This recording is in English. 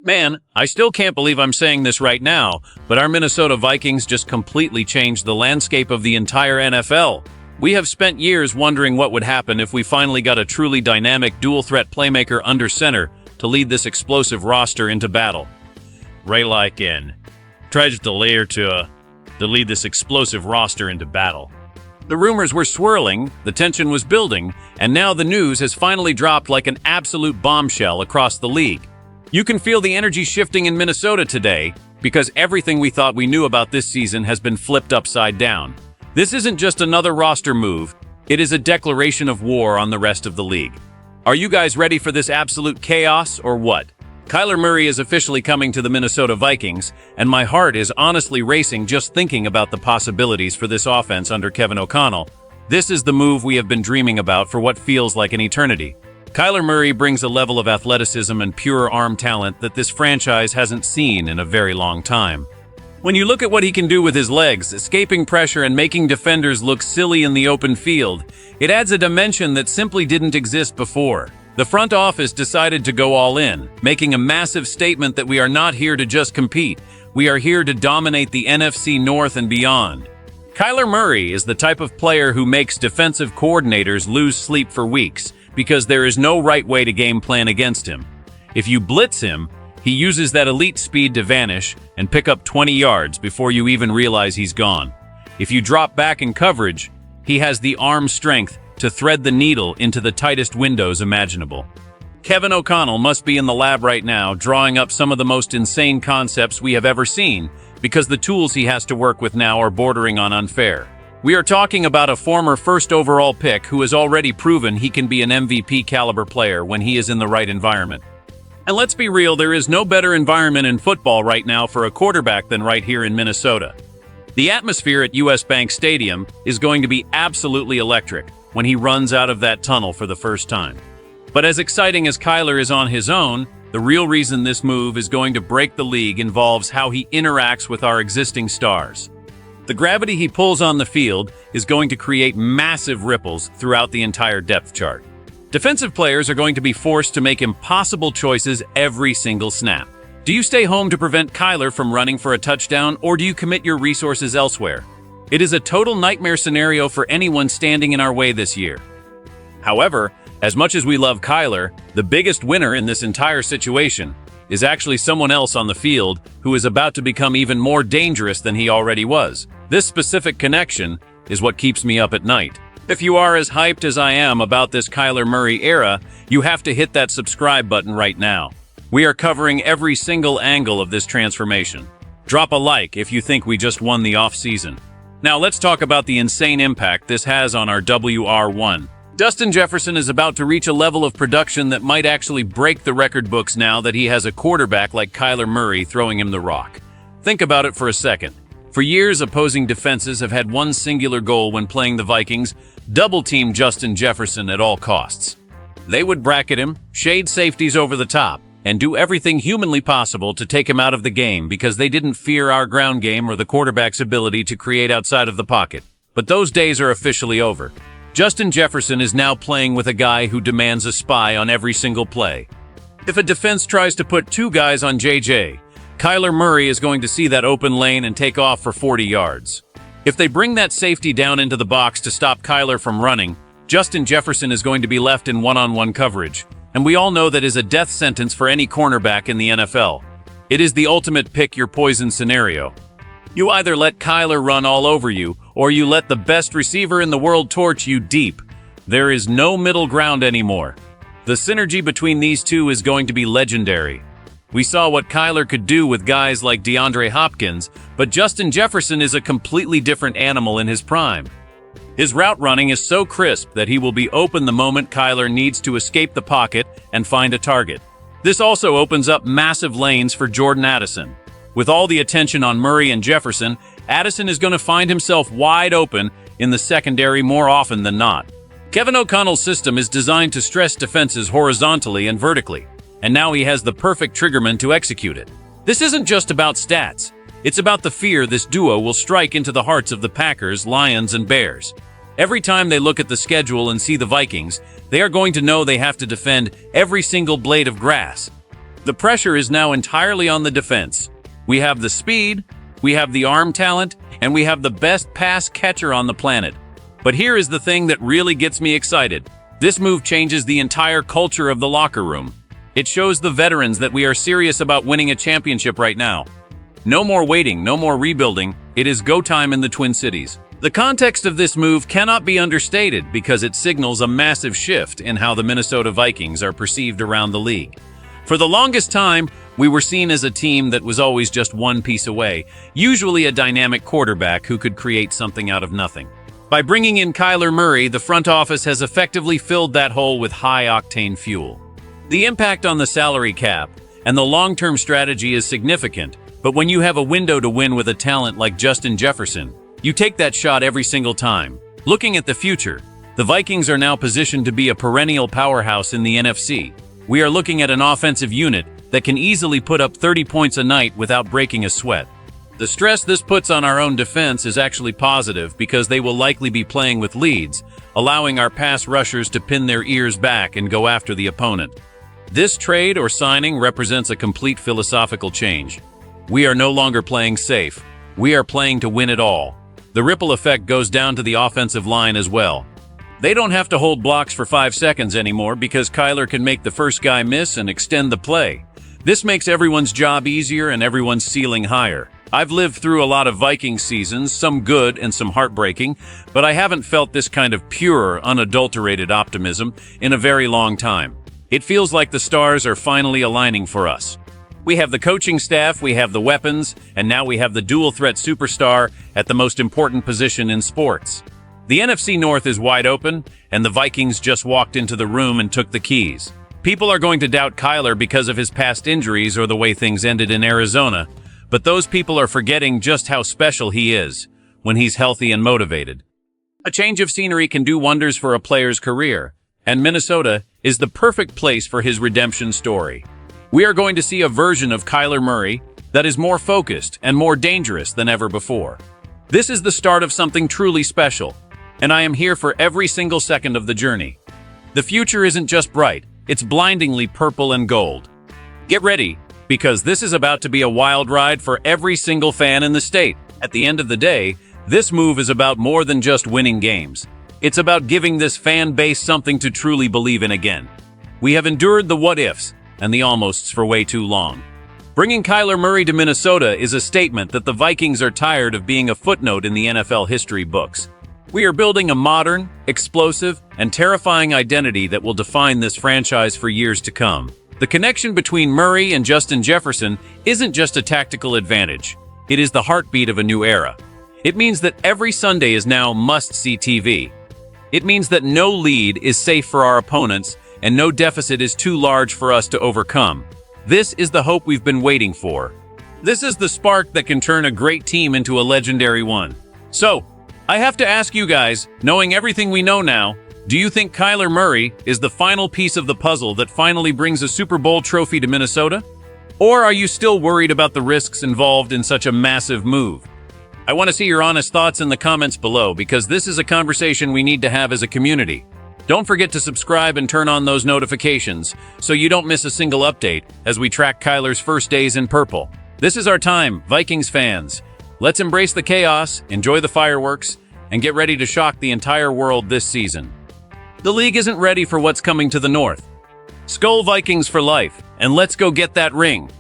Man, I still can't believe I'm saying this right now, but our Minnesota Vikings just completely changed the landscape of the entire NFL. We have spent years wondering what would happen if we finally got a truly dynamic dual-threat playmaker under center to lead this explosive roster into battle. To lead this explosive roster into battle. The rumors were swirling, the tension was building, and now the news has finally dropped like an absolute bombshell across the league. You can feel the energy shifting in Minnesota today because everything we thought we knew about this season has been flipped upside down. This isn't just another roster move, it is a declaration of war on the rest of the league. Are you guys ready for this absolute chaos or what? Kyler Murray is officially coming to the Minnesota Vikings, and my heart is honestly racing just thinking about the possibilities for this offense under Kevin O'Connell. This is the move we have been dreaming about for what feels like an eternity. Kyler Murray brings a level of athleticism and pure arm talent that this franchise hasn't seen in a very long time. When you look at what he can do with his legs, escaping pressure and making defenders look silly in the open field, it adds a dimension that simply didn't exist before. The front office decided to go all in, making a massive statement that we are not here to just compete, we are here to dominate the NFC North and beyond. Kyler Murray is the type of player who makes defensive coordinators lose sleep for weeks, because there is no right way to game plan against him. If you blitz him, he uses that elite speed to vanish and pick up 20 yards before you even realize he's gone. If you drop back in coverage, he has the arm strength to thread the needle into the tightest windows imaginable. Kevin O'Connell must be in the lab right now drawing up some of the most insane concepts we have ever seen, because the tools he has to work with now are bordering on unfair. We are talking about a former first overall pick who has already proven he can be an MVP caliber player when he is in the right environment. And let's be real, there is no better environment in football right now for a quarterback than right here in Minnesota. The atmosphere at US Bank Stadium is going to be absolutely electric when he runs out of that tunnel for the first time. But as exciting as Kyler is on his own, the real reason this move is going to break the league involves how he interacts with our existing stars. The gravity he pulls on the field is going to create massive ripples throughout the entire depth chart. Defensive players are going to be forced to make impossible choices every single snap. Do you stay home to prevent Kyler from running for a touchdown, or do you commit your resources elsewhere? It is a total nightmare scenario for anyone standing in our way this year. However, as much as we love Kyler, the biggest winner in this entire situation is actually someone else on the field who is about to become even more dangerous than he already was. This specific connection is what keeps me up at night. If you are as hyped as I am about this Kyler Murray era, you have to hit that subscribe button right now. We are covering every single angle of this transformation. Drop a like if you think we just won the offseason. Now let's talk about the insane impact this has on our WR1. Justin Jefferson is about to reach a level of production that might actually break the record books now that he has a quarterback like Kyler Murray throwing him the rock. Think about it for a second. For years, opposing defenses have had one singular goal when playing the Vikings: double-team Justin Jefferson at all costs. They would bracket him, shade safeties over the top, and do everything humanly possible to take him out of the game because they didn't fear our ground game or the quarterback's ability to create outside of the pocket. But those days are officially over. Justin Jefferson is now playing with a guy who demands a spy on every single play. If a defense tries to put two guys on JJ, Kyler Murray is going to see that open lane and take off for 40 yards. If they bring that safety down into the box to stop Kyler from running, Justin Jefferson is going to be left in one-on-one coverage, and we all know that is a death sentence for any cornerback in the NFL. It is the ultimate pick-your-poison scenario. You either let Kyler run all over you, or you let the best receiver in the world torch you deep. There is no middle ground anymore. The synergy between these two is going to be legendary. We saw what Kyler could do with guys like DeAndre Hopkins, but Justin Jefferson is a completely different animal in his prime. His route running is so crisp that he will be open the moment Kyler needs to escape the pocket and find a target. This also opens up massive lanes for Jordan Addison. With all the attention on Murray and Jefferson, Addison is going to find himself wide open in the secondary more often than not. Kevin O'Connell's system is designed to stress defenses horizontally and vertically, and now he has the perfect triggerman to execute it. This isn't just about stats. It's about the fear this duo will strike into the hearts of the Packers, Lions, and Bears. Every time they look at the schedule and see the Vikings, they are going to know they have to defend every single blade of grass. The pressure is now entirely on the defense. We have the speed, we have the arm talent, and we have the best pass catcher on the planet. But here is the thing that really gets me excited. This move changes the entire culture of the locker room. It shows the veterans that we are serious about winning a championship right now. No more waiting, no more rebuilding. It is go time in the Twin Cities. The context of this move cannot be understated because it signals a massive shift in how the Minnesota Vikings are perceived around the league. For the longest time, we were seen as a team that was always just one piece away, usually a dynamic quarterback who could create something out of nothing. By bringing in Kyler Murray, the front office has effectively filled that hole with high-octane fuel. The impact on the salary cap and the long-term strategy is significant, but when you have a window to win with a talent like Justin Jefferson, you take that shot every single time. Looking at the future, the Vikings are now positioned to be a perennial powerhouse in the NFC. We are looking at an offensive unit that can easily put up 30 points a night without breaking a sweat. The stress this puts on our own defense is actually positive because they will likely be playing with leads, allowing our pass rushers to pin their ears back and go after the opponent. This trade or signing represents a complete philosophical change. We are no longer playing safe. We are playing to win it all. The ripple effect goes down to the offensive line as well. They don't have to hold blocks for 5 seconds anymore because Kyler can make the first guy miss and extend the play. This makes everyone's job easier and everyone's ceiling higher. I've lived through a lot of Vikings seasons, some good and some heartbreaking, but I haven't felt this kind of pure, unadulterated optimism in a very long time. It feels like the stars are finally aligning for us. We have the coaching staff, we have the weapons, and now we have the dual-threat superstar at the most important position in sports. The NFC North is wide open, and the Vikings just walked into the room and took the keys. People are going to doubt Kyler because of his past injuries or the way things ended in Arizona, but those people are forgetting just how special he is when he's healthy and motivated. A change of scenery can do wonders for a player's career, and Minnesota is the perfect place for his redemption story. We are going to see a version of Kyler Murray that is more focused and more dangerous than ever before. This is the start of something truly special, and I am here for every single second of the journey. The future isn't just bright, it's blindingly purple and gold. Get ready, because this is about to be a wild ride for every single fan in the state. At the end of the day, this move is about more than just winning games. It's about giving this fan base something to truly believe in again. We have endured the what-ifs and the almosts for way too long. Bringing Kyler Murray to Minnesota is a statement that the Vikings are tired of being a footnote in the NFL history books. We are building a modern, explosive, and terrifying identity that will define this franchise for years to come. The connection between Murray and Justin Jefferson isn't just a tactical advantage. It is the heartbeat of a new era. It means that every Sunday is now must-see TV. It means that no lead is safe for our opponents and no deficit is too large for us to overcome. This is the hope we've been waiting for. This is the spark that can turn a great team into a legendary one. So, I have to ask you guys, knowing everything we know now, do you think Kyler Murray is the final piece of the puzzle that finally brings a Super Bowl trophy to Minnesota? Or are you still worried about the risks involved in such a massive move? I want to see your honest thoughts in the comments below because this is a conversation we need to have as a community. Don't forget to subscribe and turn on those notifications so you don't miss a single update as we track Kyler's first days in purple. This is our time, Vikings fans. Let's embrace the chaos, enjoy the fireworks, and get ready to shock the entire world this season. The league isn't ready for what's coming to the north. Skol Vikings for life, and let's go get that ring.